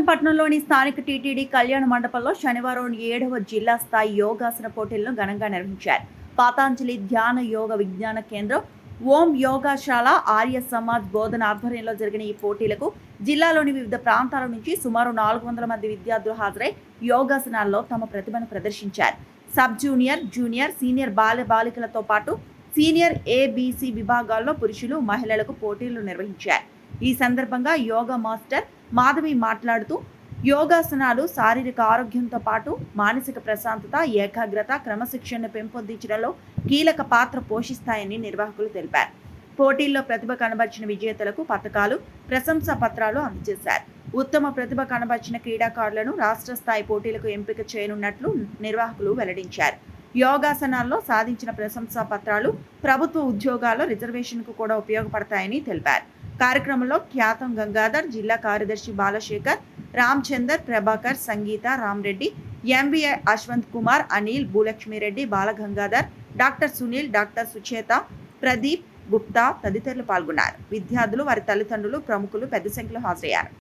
పట్టణంలోని స్థానిక టీటీడీ కళ్యాణ మండపంలో శనివారం 7వ జిల్లా స్థాయి యోగాసన పోటీలను ఘనంగా నిర్వహించారు. పాతాంజలి ధ్యాన యోగ విజ్ఞాన కేంద్రం, ఓం యోగశాల, ఆర్య సమాజ్ బోధన ఆధ్వర్యంలో జరిగిన ఈ పోటీలకు జిల్లాలోని వివిధ ప్రాంతాల నుంచి సుమారు 400 మంది విద్యార్థులు హాజరై యోగాసనాల్లో తమ ప్రతిభను ప్రదర్శించారు. సబ్ జూనియర్, జూనియర్, సీనియర్ బాలికలతో పాటు సీనియర్ ఏబీసీ విభాగాల్లో పురుషులు, మహిళలకు పోటీలు నిర్వహించారు. ఈ సందర్భంగా యోగా మాస్టర్ మాధవి మాట్లాడుతూ, యోగాసనాలు శారీరక ఆరోగ్యంతో పాటు మానసిక ప్రశాంతత, ఏకాగ్రత, క్రమశిక్షణను పెంపొందించడంలో కీలక పాత్ర పోషిస్తాయని నిర్వాహకులు తెలిపారు. పోటీల్లో ప్రతిభ కనబర్చిన విజేతలకు పతకాలు, ప్రశంసా పత్రాలు అందజేశారు. ఉత్తమ ప్రతిభ కనబర్చిన క్రీడాకారులను రాష్ట్ర స్థాయి పోటీలకు ఎంపిక చేయనున్నట్లు నిర్వాహకులు వెల్లడించారు. యోగాసనాల్లో సాధించిన ప్రశంసా పత్రాలు ప్రభుత్వ ఉద్యోగాల్లో రిజర్వేషన్కు కూడా ఉపయోగపడతాయని తెలిపారు. కార్యక్రమంలో ఖ్యాతం గంగాధర్, జిల్లా కార్యదర్శి Balasekhar, Ramachandar, Prabhakar, Sangeetha, Ramareddy, MBA Ashwanth Kumar, Anil, Bhulakshmireddy, Balagangadhar, doctor Sunil, doctor Sucheta, Pradeep Gupta తదితరులు పాల్గొన్నారు. విద్యార్థులు, వారి తల్లిదండ్రులు, ప్రముఖులు పెద్ద సంఖ్యలో హాజరయ్యారు.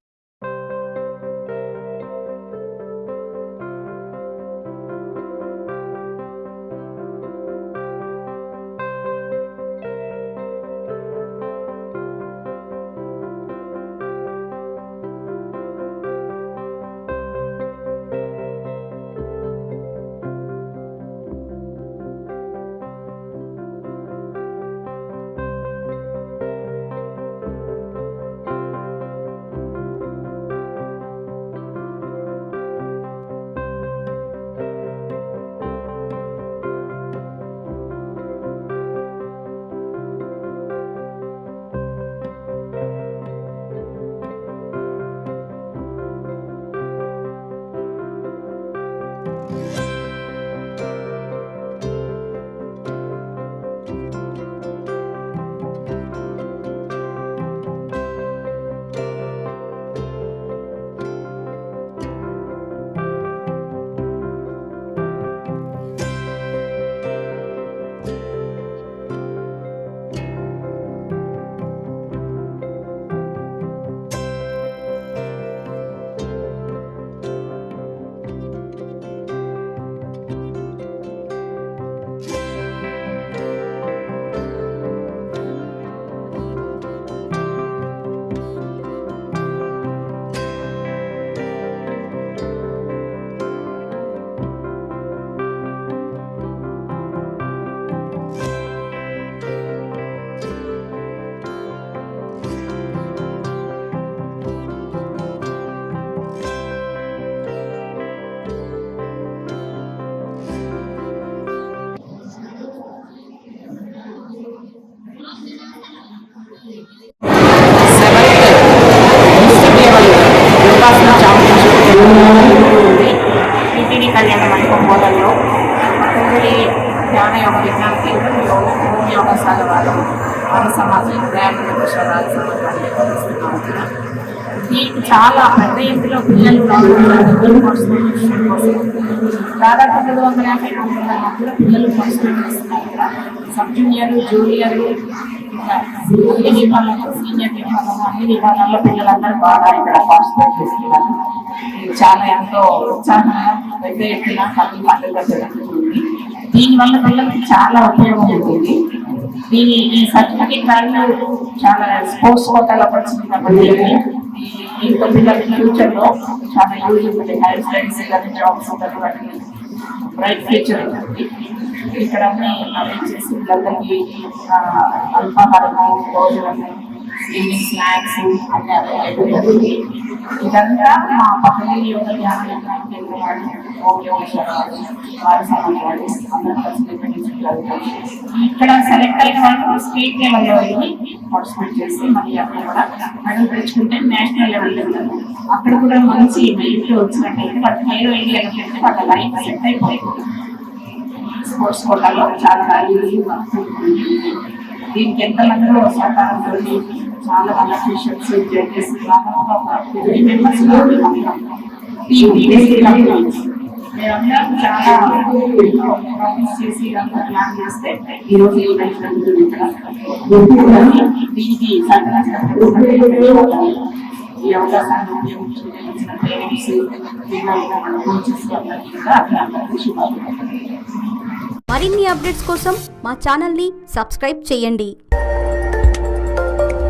టీటీడీ కళ్యాణ మండపం మోడల్లో పతంజలి ధ్యాన యోగ విజ్ఞాన కేంద్రం, ఓం యోగశాల వాళ్ళు, ఆర్య సమాజం, గ్రాండ్ ప్రొఫెసర్ ఆర్య సమాజం వాళ్ళు నిర్వహిస్తున్నాం. దీనికి చాలా పెద్ద ఎత్తులో పిల్లలు పార్టిసిపేట్ కోసం దాదాపు 350-400 మధ్యలో పిల్లలు పార్టిసిపేట్ చేస్తున్నారు. ఇక్కడ సబ్ జూనియర్, జూనియర్, అన్ని విభాగాలు, సీనియర్ విభాగాలు, అన్ని విభాగాల్లో పిల్లలందరూ బాగా ఇక్కడ పార్టిసిపేట్ చేస్తున్నారు. ఇది చాలా ఎంతో ఉత్సాహంగా పెద్ద ఎత్తున కవి పండుగ జరుగుతుంది. దీనివల్ల పిల్లలకి చాలా ఉపయోగం ఉంటుంది. ఈ సర్టిఫికేట్ వాల్యూ చాలా స్పోర్ట్స్ కోటాలో వచ్చింది కాబట్టి ఇంకో పిల్లలకి ఫ్యూచర్లో చాలా యూజ్ ఉంటుంది. హైయర్ స్టడీస్ కానీ జాబ్స్ కానీ బ్రైట్ ఫ్యూచర్ ఉంటుంది. ఇక్కడ అరేంజ్ చేసి పిల్లలకి అల్పాహారము, భోజనము, ఈవినింగ్ స్నాక్స్ అన్నీ అవైలబుల్. ఇదంతా మా పతంజలి యోగ ధ్యాన కేంద్రం వాళ్ళు, ఓం యోగేశ్వర వారి సమాజం వాళ్ళు అందరూ కలిసి నిర్వహించగలుగుతాం. ఇక్కడ సెలెక్ట్ అయిన వాళ్ళు స్టేట్ లెవెల్లో వెళ్ళి పార్టిసిపేట్ చేసి మళ్ళీ అక్కడ కూడా మెడల్ తెచ్చుకుంటే నేషనల్ లెవెల్ వెళ్తారు. అక్కడ కూడా మంచి మెరిట్ వచ్చినట్టయితే వాళ్ళకి హైర్ అయ్యేటట్టు వాళ్ళ లైఫ్ సెట్ అయిపోతుంది. స్పోర్ట్స్ కోటాలో చాలా దీనికి ఎంతమందిలో సహకారంతో చాలా మంది అఫీషియల్స్, జడ్జెస్, మెంబర్స్ మేమందరం చాలా ప్రామిస్ చేసి ప్లాన్ చేస్తే ఈరోజు ఈవెంట్ జరుగుతుంది. ఇక్కడ దీనికి సహకరించిన ఈ అవకాశాన్ని ఉపయోగించిన పేరెంట్స్ పిల్లలు కోచెస్ అందరికీ కూడా అందరికీ శుభాకాంక్షలు. మరిన్ని అప్డేట్స్ కోసం మా ఛానల్ని సబ్స్క్రైబ్ చేయండి.